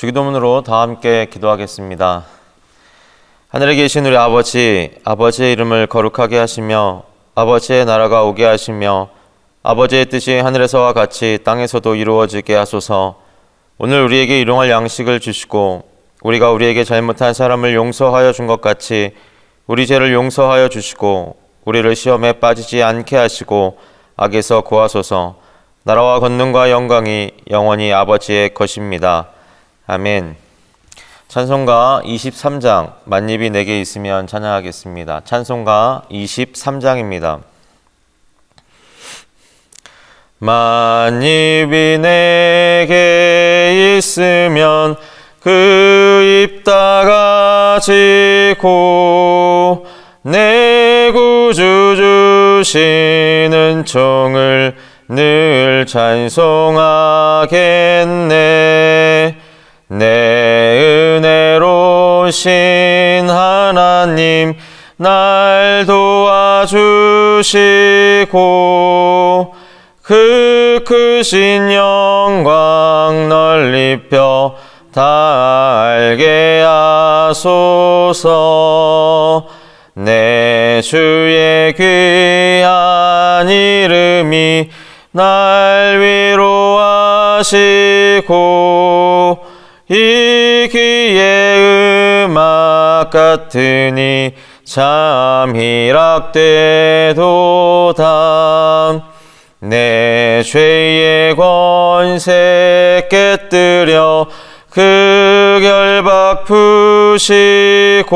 주기도문으로 다 함께 기도하겠습니다. 하늘에 계신 우리 아버지, 아버지의 이름을 거룩하게 하시며 아버지의 나라가 오게 하시며 아버지의 뜻이 하늘에서와 같이 땅에서도 이루어지게 하소서. 오늘 우리에게 일용할 양식을 주시고 우리가 우리에게 잘못한 사람을 용서하여 준 것 같이 우리 죄를 용서하여 주시고 우리를 시험에 빠지지 않게 하시고 악에서 구하소서. 나라와 권능과 영광이 영원히 아버지의 것입니다. 아멘. 찬송가 23장 만입이 내게 있으면 찬양하겠습니다. 찬송가 23장입니다. 만입이 내게 있으면 그 입 다가지고 내 구주 주시는 종을 늘 찬송하겠네. 내 은혜로우신 하나님 날 도와주시고 그 크신 영광 널리 펴 다 알게 하소서. 내 주의 귀한 이름이 날 위로하시고 이 귀의 음악 같으니 참 희락되도다. 내 죄의 권세 깨뜨려 그 결박 푸시고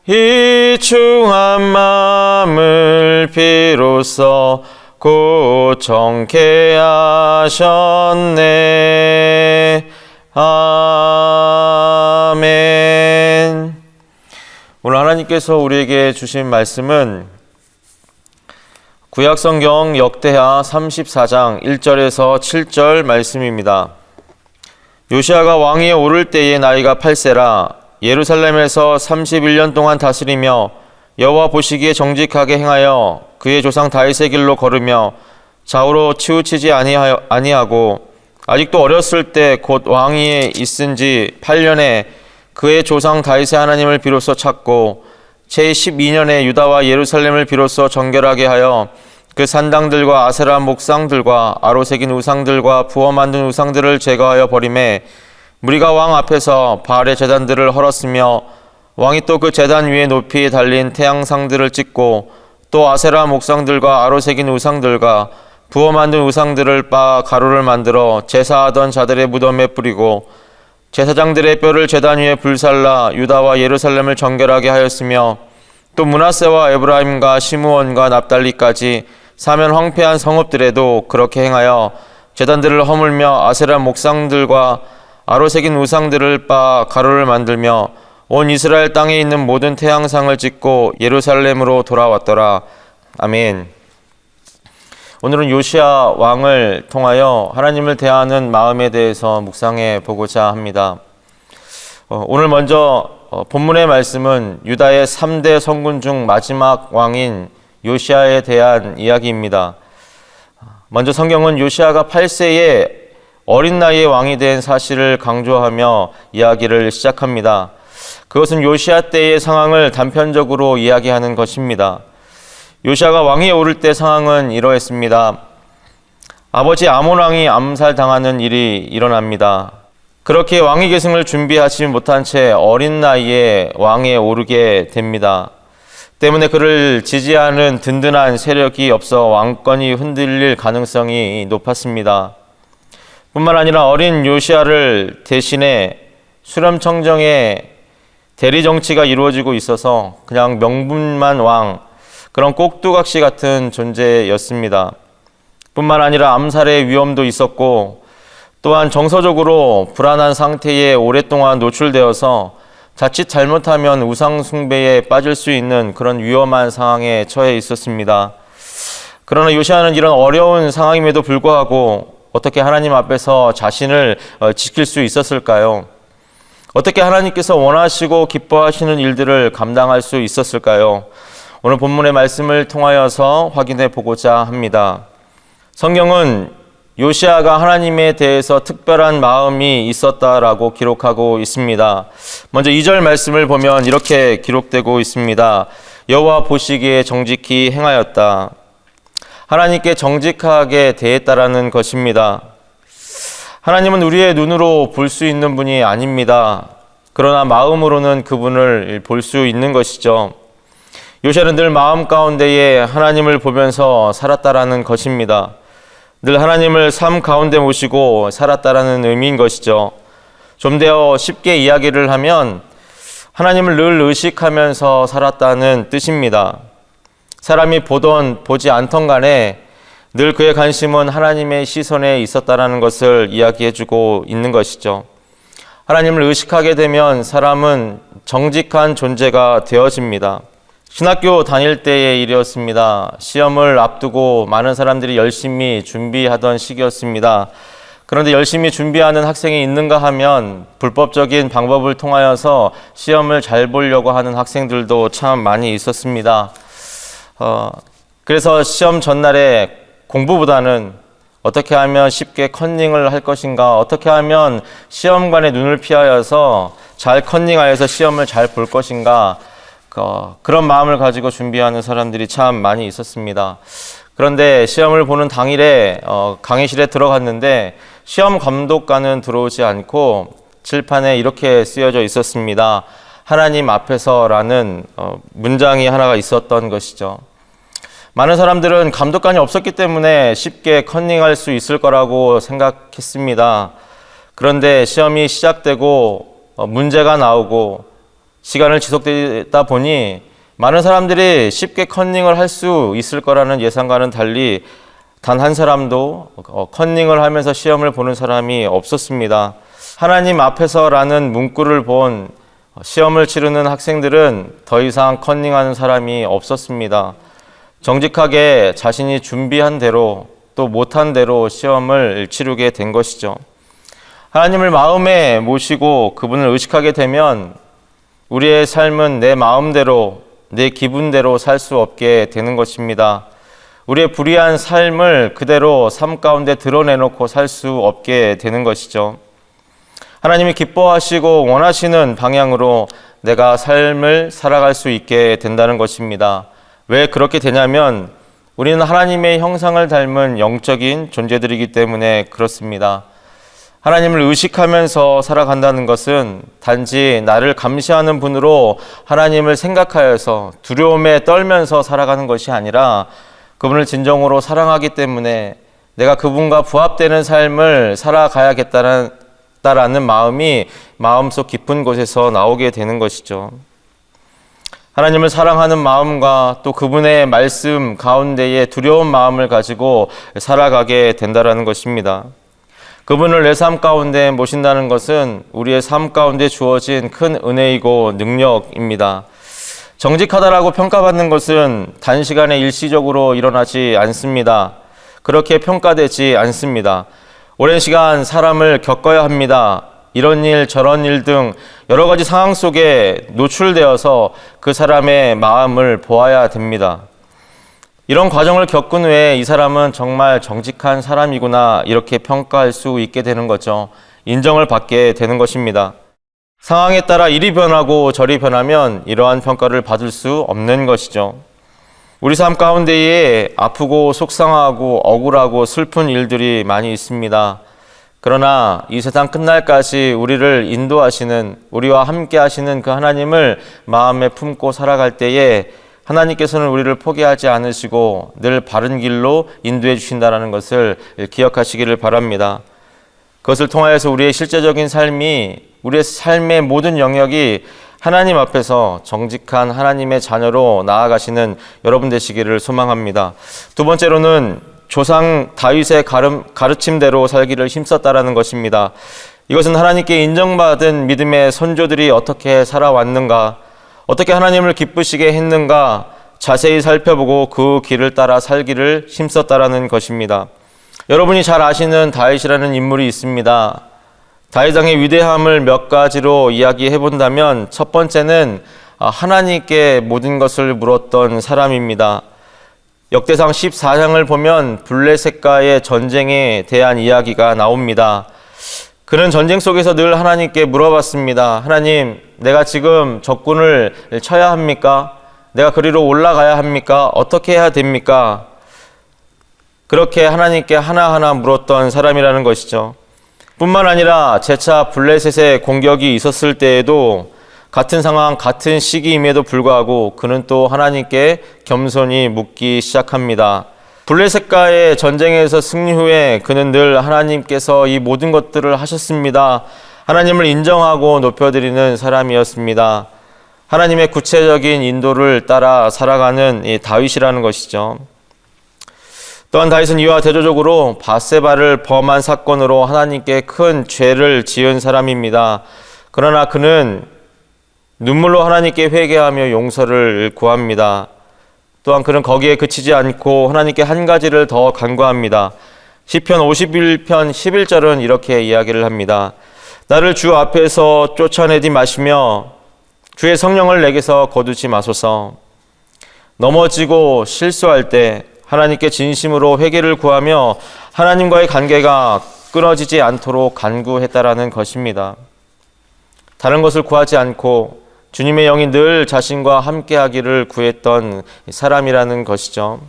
이 충한 마음을 비로소 곧 정케 하셨네. 아멘. 오늘 하나님께서 우리에게 주신 말씀은 구약성경 역대하 34장 1절에서 7절 말씀입니다. 요시아가 왕위에 오를 때에 나이가 8세라 예루살렘에서 31년 동안 다스리며 여호와 보시기에 정직하게 행하여 그의 조상 다윗의 길로 걸으며 좌우로 치우치지 아니하고 아직도 어렸을 때 곧 왕위에 있은 지 8년에 그의 조상 다윗의 하나님을 비로소 찾고 제12년에 유다와 예루살렘을 비로소 정결하게 하여 그 산당들과 아세라 목상들과 아로새긴 우상들과 부어 만든 우상들을 제거하여 버리매 무리가 왕 앞에서 바알의 제단들을 헐었으며 왕이 또 그 제단 위에 높이 달린 태양상들을 찍고 또 아세라 목상들과 아로새긴 우상들과 부어 만든 우상들을 빻아 가루를 만들어 제사하던 자들의 무덤에 뿌리고 제사장들의 뼈를 제단 위에 불살라 유다와 예루살렘을 정결하게 하였으며 또 므낫세와 에브라임과 시므온과 납달리까지 사면 황폐한 성읍들에도 그렇게 행하여 제단들을 허물며 아세라 목상들과 아로새긴 우상들을 빻아 가루를 만들며 온 이스라엘 땅에 있는 모든 태양상을 찍고 예루살렘으로 돌아왔더라. 아멘. 오늘은 요시야 왕을 통하여 하나님을 대하는 마음에 대해서 묵상해 보고자 합니다. 오늘 먼저 본문의 말씀은 유다의 3대 성군 중 마지막 왕인 요시야에 대한 이야기입니다. 먼저 성경은 요시야가 8세에 어린 나이에 왕이 된 사실을 강조하며 이야기를 시작합니다. 그것은 요시야 때의 상황을 단편적으로 이야기하는 것입니다. 요시야가 왕위에 오를 때 상황은 이러했습니다. 아버지 아몬 왕이 암살당하는 일이 일어납니다. 그렇게 왕위 계승을 준비하지 못한 채 어린 나이에 왕위에 오르게 됩니다. 때문에 그를 지지하는 든든한 세력이 없어 왕권이 흔들릴 가능성이 높았습니다. 뿐만 아니라 어린 요시야를 대신해 수렴청정의 대리 정치가 이루어지고 있어서 그냥 명분만 왕, 그런 꼭두각시 같은 존재였습니다. 뿐만 아니라 암살의 위험도 있었고 또한 정서적으로 불안한 상태에 오랫동안 노출되어서 자칫 잘못하면 우상 숭배에 빠질 수 있는 그런 위험한 상황에 처해 있었습니다. 그러나 요시야는 이런 어려운 상황임에도 불구하고 어떻게 하나님 앞에서 자신을 지킬 수 있었을까요? 어떻게 하나님께서 원하시고 기뻐하시는 일들을 감당할 수 있었을까요? 오늘 본문의 말씀을 통하여서 확인해 보고자 합니다. 성경은 요시아가 하나님에 대해서 특별한 마음이 있었다라고 기록하고 있습니다. 먼저 2절 말씀을 보면 이렇게 기록되고 있습니다. 여호와 보시기에 정직히 행하였다. 하나님께 정직하게 대했다라는 것입니다. 하나님은 우리의 눈으로 볼 수 있는 분이 아닙니다. 그러나 마음으로는 그분을 볼 수 있는 것이죠. 요시아는 늘 마음 가운데에 하나님을 보면서 살았다라는 것입니다. 늘 하나님을 삶 가운데 모시고 살았다라는 의미인 것이죠. 좀 더 쉽게 이야기를 하면 하나님을 늘 의식하면서 살았다는 뜻입니다. 사람이 보던 보지 않던 간에 늘 그의 관심은 하나님의 시선에 있었다라는 것을 이야기해주고 있는 것이죠. 하나님을 의식하게 되면 사람은 정직한 존재가 되어집니다. 신학교 다닐 때의 일이었습니다. 시험을 앞두고 많은 사람들이 열심히 준비하던 시기였습니다. 그런데 열심히 준비하는 학생이 있는가 하면 불법적인 방법을 통하여서 시험을 잘 보려고 하는 학생들도 참 많이 있었습니다. 그래서 시험 전날에 공부보다는 어떻게 하면 쉽게 컨닝을 할 것인가, 어떻게 하면 시험관의 눈을 피하여서 잘 컨닝하여서 시험을 잘 볼 것인가, 그런 마음을 가지고 준비하는 사람들이 참 많이 있었습니다. 그런데 시험을 보는 당일에 강의실에 들어갔는데 시험 감독관은 들어오지 않고 칠판에 이렇게 쓰여져 있었습니다. 하나님 앞에서라는 문장이 하나가 있었던 것이죠. 많은 사람들은 감독관이 없었기 때문에 쉽게 컨닝할 수 있을 거라고 생각했습니다. 그런데 시험이 시작되고 문제가 나오고 시간을 지속되다 보니 많은 사람들이 쉽게 컨닝을 할 수 있을 거라는 예상과는 달리 단 한 사람도 컨닝을 하면서 시험을 보는 사람이 없었습니다. 하나님 앞에서라는 문구를 본 시험을 치르는 학생들은 더 이상 컨닝하는 사람이 없었습니다. 정직하게 자신이 준비한 대로 또 못한 대로 시험을 치르게 된 것이죠. 하나님을 마음에 모시고 그분을 의식하게 되면 우리의 삶은 내 마음대로, 내 기분대로 살 수 없게 되는 것입니다. 우리의 불의한 삶을 그대로 삶 가운데 드러내놓고 살 수 없게 되는 것이죠. 하나님이 기뻐하시고 원하시는 방향으로 내가 삶을 살아갈 수 있게 된다는 것입니다. 왜 그렇게 되냐면 우리는 하나님의 형상을 닮은 영적인 존재들이기 때문에 그렇습니다. 하나님을 의식하면서 살아간다는 것은 단지 나를 감시하는 분으로 하나님을 생각하여서 두려움에 떨면서 살아가는 것이 아니라 그분을 진정으로 사랑하기 때문에 내가 그분과 부합되는 삶을 살아가야겠다는 마음이 마음속 깊은 곳에서 나오게 되는 것이죠. 하나님을 사랑하는 마음과 또 그분의 말씀 가운데에 두려운 마음을 가지고 살아가게 된다는 것입니다. 그분을 내 삶 가운데 모신다는 것은 우리의 삶 가운데 주어진 큰 은혜이고 능력입니다. 정직하다라고 평가받는 것은 단시간에 일시적으로 일어나지 않습니다. 그렇게 평가되지 않습니다. 오랜 시간 사람을 겪어야 합니다. 이런 일 저런 일 등 여러 가지 상황 속에 노출되어서 그 사람의 마음을 보아야 됩니다. 이런 과정을 겪은 후에 이 사람은 정말 정직한 사람이구나 이렇게 평가할 수 있게 되는 거죠. 인정을 받게 되는 것입니다. 상황에 따라 이리 변하고 저리 변하면 이러한 평가를 받을 수 없는 것이죠. 우리 삶 가운데에 아프고 속상하고 억울하고 슬픈 일들이 많이 있습니다. 그러나 이 세상 끝날까지 우리를 인도하시는, 우리와 함께 하시는 그 하나님을 마음에 품고 살아갈 때에 하나님께서는 우리를 포기하지 않으시고 늘 바른 길로 인도해 주신다는 것을 기억하시기를 바랍니다. 그것을 통하여서 우리의 실제적인 삶이, 우리의 삶의 모든 영역이 하나님 앞에서 정직한 하나님의 자녀로 나아가시는 여러분 되시기를 소망합니다. 두 번째로는 조상 다윗의 가르침대로 살기를 힘썼다라는 것입니다. 이것은 하나님께 인정받은 믿음의 선조들이 어떻게 살아왔는가, 어떻게 하나님을 기쁘시게 했는가 자세히 살펴보고 그 길을 따라 살기를 힘썼다라는 것입니다. 여러분이 잘 아시는 다윗이라는 인물이 있습니다. 다윗 왕의 위대함을 몇 가지로 이야기해 본다면 첫 번째는 하나님께 모든 것을 물었던 사람입니다. 역대상 14장을 보면 블레셋과의 전쟁에 대한 이야기가 나옵니다. 그는 전쟁 속에서 늘 하나님께 물어봤습니다. 하나님, 내가 지금 적군을 쳐야 합니까? 내가 그리로 올라가야 합니까? 어떻게 해야 됩니까? 그렇게 하나님께 하나하나 물었던 사람이라는 것이죠. 뿐만 아니라 재차 블레셋의 공격이 있었을 때에도 같은 상황, 같은 시기임에도 불구하고 그는 또 하나님께 겸손히 묻기 시작합니다. 블레셋과의 전쟁에서 승리 후에 그는 늘 하나님께서 이 모든 것들을 하셨습니다. 하나님을 인정하고 높여드리는 사람이었습니다. 하나님의 구체적인 인도를 따라 살아가는 이 다윗이라는 것이죠. 또한 다윗은 이와 대조적으로 밧세바를 범한 사건으로 하나님께 큰 죄를 지은 사람입니다. 그러나 그는 눈물로 하나님께 회개하며 용서를 구합니다. 또한 그는 거기에 그치지 않고 하나님께 한 가지를 더 간구합니다. 시편 51편 11절은 이렇게 이야기를 합니다. 나를 주 앞에서 쫓아내지 마시며 주의 성령을 내게서 거두지 마소서. 넘어지고 실수할 때 하나님께 진심으로 회개를 구하며 하나님과의 관계가 끊어지지 않도록 간구했다라는 것입니다. 다른 것을 구하지 않고 주님의 영이 늘 자신과 함께하기를 구했던 사람이라는 것이죠.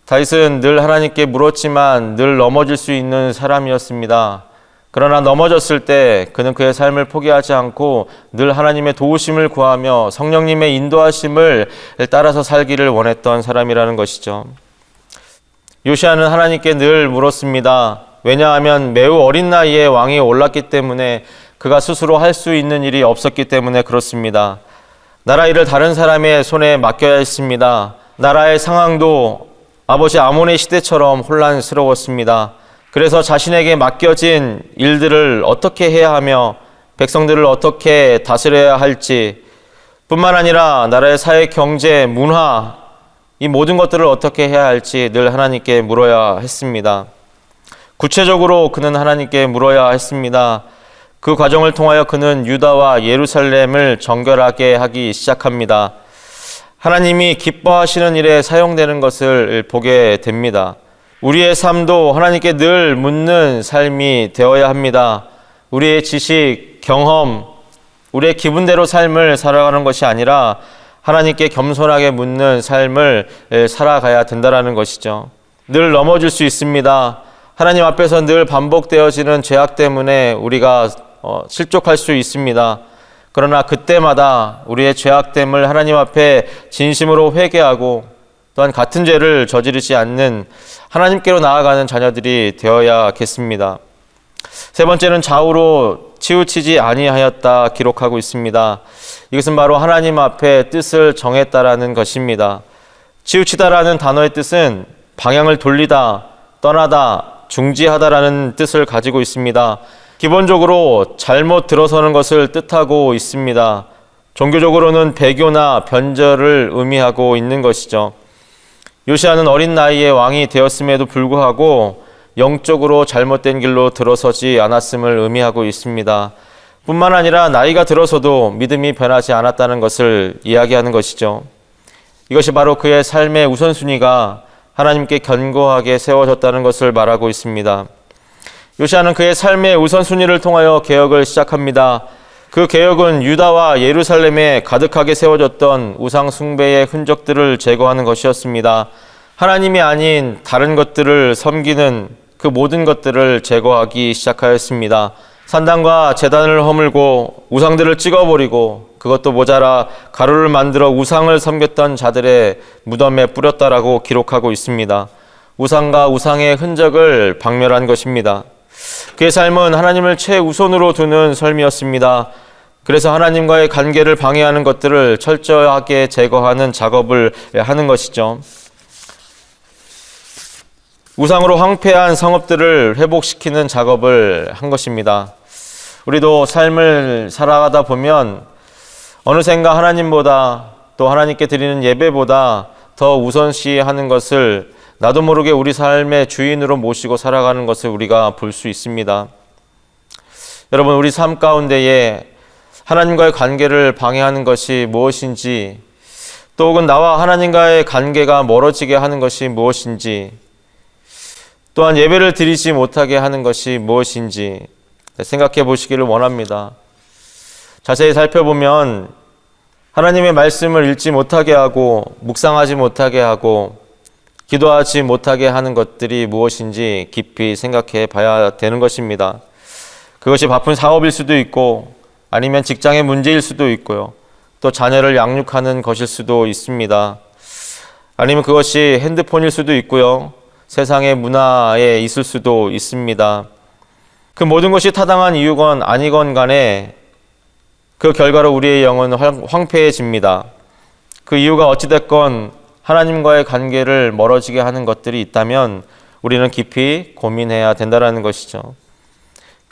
다윗은 늘 하나님께 물었지만 늘 넘어질 수 있는 사람이었습니다. 그러나 넘어졌을 때 그는 그의 삶을 포기하지 않고 늘 하나님의 도우심을 구하며 성령님의 인도하심을 따라서 살기를 원했던 사람이라는 것이죠. 요시아는 하나님께 늘 물었습니다. 왜냐하면 매우 어린 나이에 왕이 올랐기 때문에 그가 스스로 할 수 있는 일이 없었기 때문에 그렇습니다. 나라 일을 다른 사람의 손에 맡겨야 했습니다. 나라의 상황도 아버지 아몬의 시대처럼 혼란스러웠습니다. 그래서 자신에게 맡겨진 일들을 어떻게 해야 하며 백성들을 어떻게 다스려야 할지 뿐만 아니라 나라의 사회, 경제, 문화 이 모든 것들을 어떻게 해야 할지 늘 하나님께 물어야 했습니다. 구체적으로 그는 하나님께 물어야 했습니다. 그 과정을 통하여 그는 유다와 예루살렘을 정결하게 하기 시작합니다. 하나님이 기뻐하시는 일에 사용되는 것을 보게 됩니다. 우리의 삶도 하나님께 늘 묻는 삶이 되어야 합니다. 우리의 지식, 경험, 우리의 기분대로 삶을 살아가는 것이 아니라 하나님께 겸손하게 묻는 삶을 살아가야 된다는 것이죠. 늘 넘어질 수 있습니다. 하나님 앞에서 늘 반복되어지는 죄악 때문에 우리가 실족할 수 있습니다. 그러나 그때마다 우리의 죄악됨을 하나님 앞에 진심으로 회개하고 또한 같은 죄를 저지르지 않는 하나님께로 나아가는 자녀들이 되어야겠습니다. 세 번째는 좌우로 치우치지 아니하였다 기록하고 있습니다. 이것은 바로 하나님 앞에 뜻을 정했다라는 것입니다. 치우치다라는 단어의 뜻은 방향을 돌리다, 떠나다, 중지하다라는 뜻을 가지고 있습니다. 기본적으로 잘못 들어서는 것을 뜻하고 있습니다. 종교적으로는 배교나 변절을 의미하고 있는 것이죠. 요시아는 어린 나이에 왕이 되었음에도 불구하고 영적으로 잘못된 길로 들어서지 않았음을 의미하고 있습니다. 뿐만 아니라 나이가 들어서도 믿음이 변하지 않았다는 것을 이야기하는 것이죠. 이것이 바로 그의 삶의 우선순위가 하나님께 견고하게 세워졌다는 것을 말하고 있습니다. 요시아는 그의 삶의 우선순위를 통하여 개혁을 시작합니다. 그 개혁은 유다와 예루살렘에 가득하게 세워졌던 우상 숭배의 흔적들을 제거하는 것이었습니다. 하나님이 아닌 다른 것들을 섬기는 그 모든 것들을 제거하기 시작하였습니다. 산당과 제단을 허물고 우상들을 찍어버리고 그것도 모자라 가루를 만들어 우상을 섬겼던 자들의 무덤에 뿌렸다라고 기록하고 있습니다. 우상과 우상의 흔적을 박멸한 것입니다. 그의 삶은 하나님을 최우선으로 두는 삶이었습니다. 그래서 하나님과의 관계를 방해하는 것들을 철저하게 제거하는 작업을 하는 것이죠. 우상으로 황폐한 성읍들을 회복시키는 작업을 한 것입니다. 우리도 삶을 살아가다 보면 어느샌가 하나님보다 또 하나님께 드리는 예배보다 더 우선시하는 것을 나도 모르게 우리 삶의 주인으로 모시고 살아가는 것을 우리가 볼 수 있습니다. 여러분, 우리 삶 가운데에 하나님과의 관계를 방해하는 것이 무엇인지 또 혹은 나와 하나님과의 관계가 멀어지게 하는 것이 무엇인지, 또한 예배를 드리지 못하게 하는 것이 무엇인지 생각해 보시기를 원합니다. 자세히 살펴보면 하나님의 말씀을 읽지 못하게 하고 묵상하지 못하게 하고 기도하지 못하게 하는 것들이 무엇인지 깊이 생각해 봐야 되는 것입니다. 그것이 바쁜 사업일 수도 있고 아니면 직장의 문제일 수도 있고요. 또 자녀를 양육하는 것일 수도 있습니다. 아니면 그것이 핸드폰일 수도 있고요. 세상의 문화에 있을 수도 있습니다. 그 모든 것이 타당한 이유건 아니건 간에 그 결과로 우리의 영은 황폐해집니다. 그 이유가 어찌됐건 하나님과의 관계를 멀어지게 하는 것들이 있다면 우리는 깊이 고민해야 된다는 것이죠.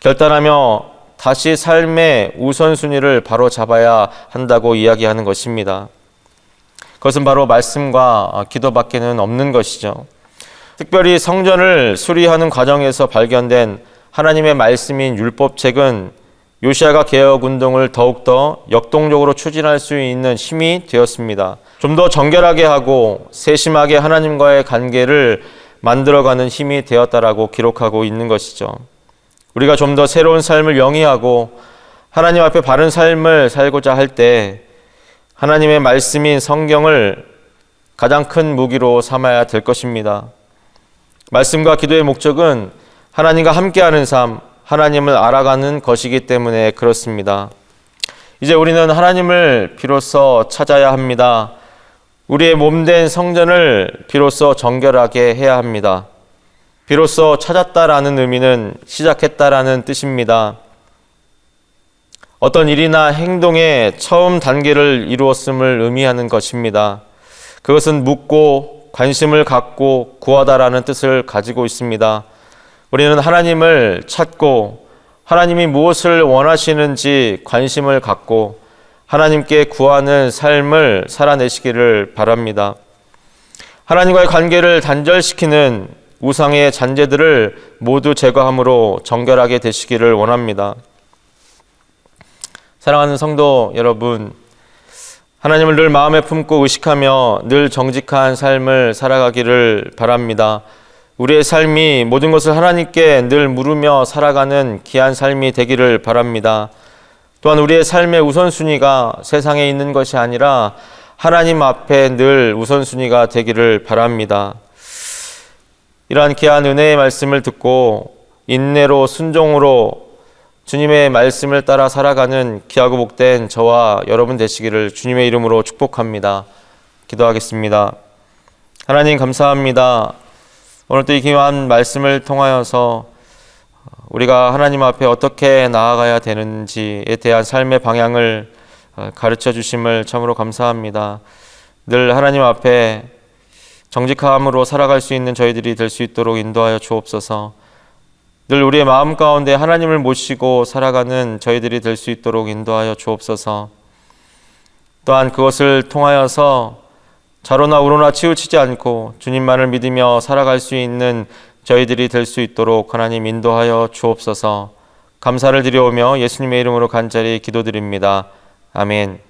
결단하며 다시 삶의 우선순위를 바로 잡아야 한다고 이야기하는 것입니다. 그것은 바로 말씀과 기도밖에는 없는 것이죠. 특별히 성전을 수리하는 과정에서 발견된 하나님의 말씀인 율법책은 요시야가 개혁운동을 더욱더 역동적으로 추진할 수 있는 힘이 되었습니다. 좀 더 정결하게 하고 세심하게 하나님과의 관계를 만들어가는 힘이 되었다라고 기록하고 있는 것이죠. 우리가 좀 더 새로운 삶을 영위하고 하나님 앞에 바른 삶을 살고자 할 때 하나님의 말씀인 성경을 가장 큰 무기로 삼아야 될 것입니다. 말씀과 기도의 목적은 하나님과 함께하는 삶, 하나님을 알아가는 것이기 때문에 그렇습니다. 이제 우리는 하나님을 비로소 찾아야 합니다. 우리의 몸된 성전을 비로소 정결하게 해야 합니다. 비로소 찾았다라는 의미는 시작했다라는 뜻입니다. 어떤 일이나 행동의 처음 단계를 이루었음을 의미하는 것입니다. 그것은 묻고 관심을 갖고 구하다라는 뜻을 가지고 있습니다. 우리는 하나님을 찾고 하나님이 무엇을 원하시는지 관심을 갖고 하나님께 구하는 삶을 살아내시기를 바랍니다. 하나님과의 관계를 단절시키는 우상의 잔재들을 모두 제거함으로 정결하게 되시기를 원합니다. 사랑하는 성도 여러분, 하나님을 늘 마음에 품고 의식하며 늘 정직한 삶을 살아가기를 바랍니다. 우리의 삶이 모든 것을 하나님께 늘 물으며 살아가는 귀한 삶이 되기를 바랍니다. 또한 우리의 삶의 우선순위가 세상에 있는 것이 아니라 하나님 앞에 늘 우선순위가 되기를 바랍니다. 이러한 귀한 은혜의 말씀을 듣고 인내로 순종으로 주님의 말씀을 따라 살아가는 귀하고 복된 저와 여러분 되시기를 주님의 이름으로 축복합니다. 기도하겠습니다. 하나님 감사합니다. 오늘 또 이 귀한 말씀을 통하여서 우리가 하나님 앞에 어떻게 나아가야 되는지에 대한 삶의 방향을 가르쳐 주심을 참으로 감사합니다. 늘 하나님 앞에 정직함으로 살아갈 수 있는 저희들이 될 수 있도록 인도하여 주옵소서. 늘 우리의 마음 가운데 하나님을 모시고 살아가는 저희들이 될 수 있도록 인도하여 주옵소서. 또한 그것을 통하여서 좌로나 우로나 치우치지 않고 주님만을 믿으며 살아갈 수 있는 저희들이 될 수 있도록 하나님 인도하여 주옵소서. 감사를 드려오며 예수님의 이름으로 간절히 기도드립니다. 아멘.